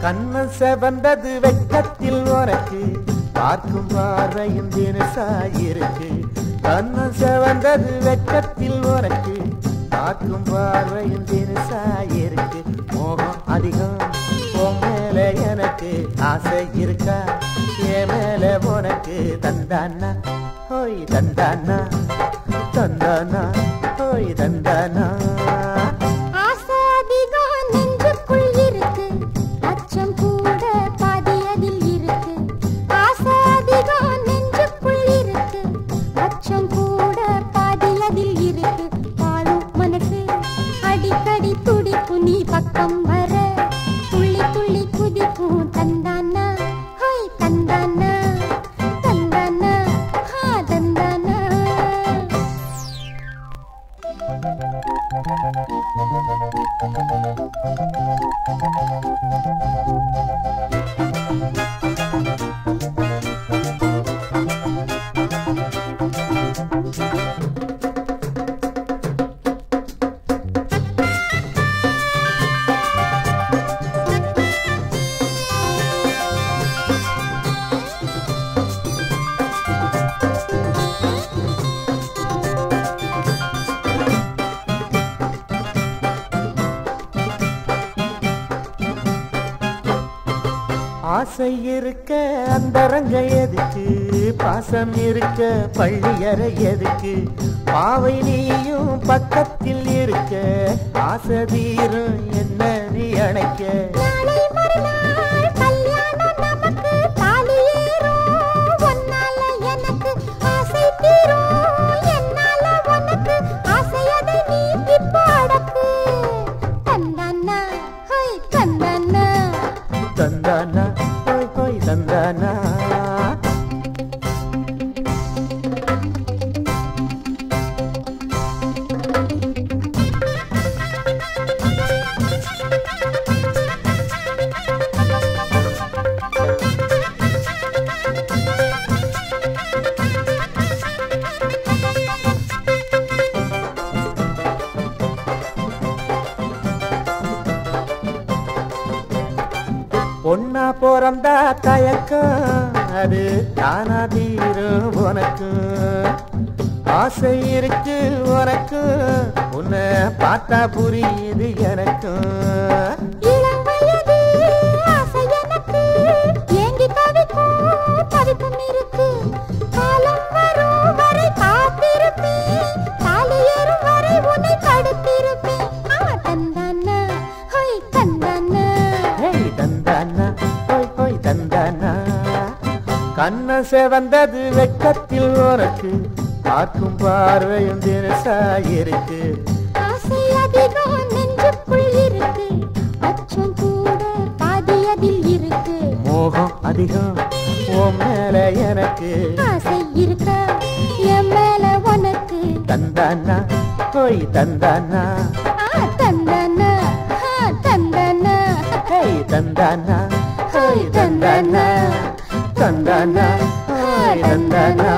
கண்ணம் செவந்தது வெட்கத்தில் உனக்கு பார்க்கும் பார்வையும் தினசாயிருக்கு. கண்ணம் செவந்தது வெட்கத்தில் உனக்கு பார்க்கும் பார்வையும் தினசாயிருக்கு. மோகம் அதிகம் உன் மேல எனக்கு ஆசை இருக்கா? என் மேல உனக்கு தந்தானா ஹோய் தந்தானா தந்தானா ஹோய் தந்தானா. நீ பக்கம் வர துள்ளி துள்ளி குதிக்கும் தந்தானா ஹோய் தந்தானா தந்தானா ஹா தந்தானா. ஆசை இருக்க அந்தரங்க எதுக்கு? பாசம் இருக்க பள்ளியறை எதுக்கு? பாவை நீயும் பக்கத்தில் இருக்க ஆசை தீரும் என்ன நீ அணைக்க? தந்தானா ஹோய் ஹோய் தந்தானா. பொன்னா பிறந்தா தயக்கம் அது தானா தீரும் உனக்கு. ஆசை இருக்கு உனக்கு உன்னை பார்த்தா புரியுது எனக்கு. கண்ணம் செவந்தது வெட்கத்தில் உனக்கு பார்க்கும் பார்வையும் தினசாயிருக்கு. ஆசை அதிகம் நெஞ்சுக்குள் இருக்கு அச்சம் கூட பாதியதில் இருக்கு. மோகம் அதிகம் உன் மேல எனக்கு ஆசை இருக்கா என் மேல உனக்கு தந்தானா ஹோய் தந்தானா தந்தானா தந்தானா ஹேய் தந்தானா ஹோய் தந்தானா தந்தானா ஹோய் தந்தானா.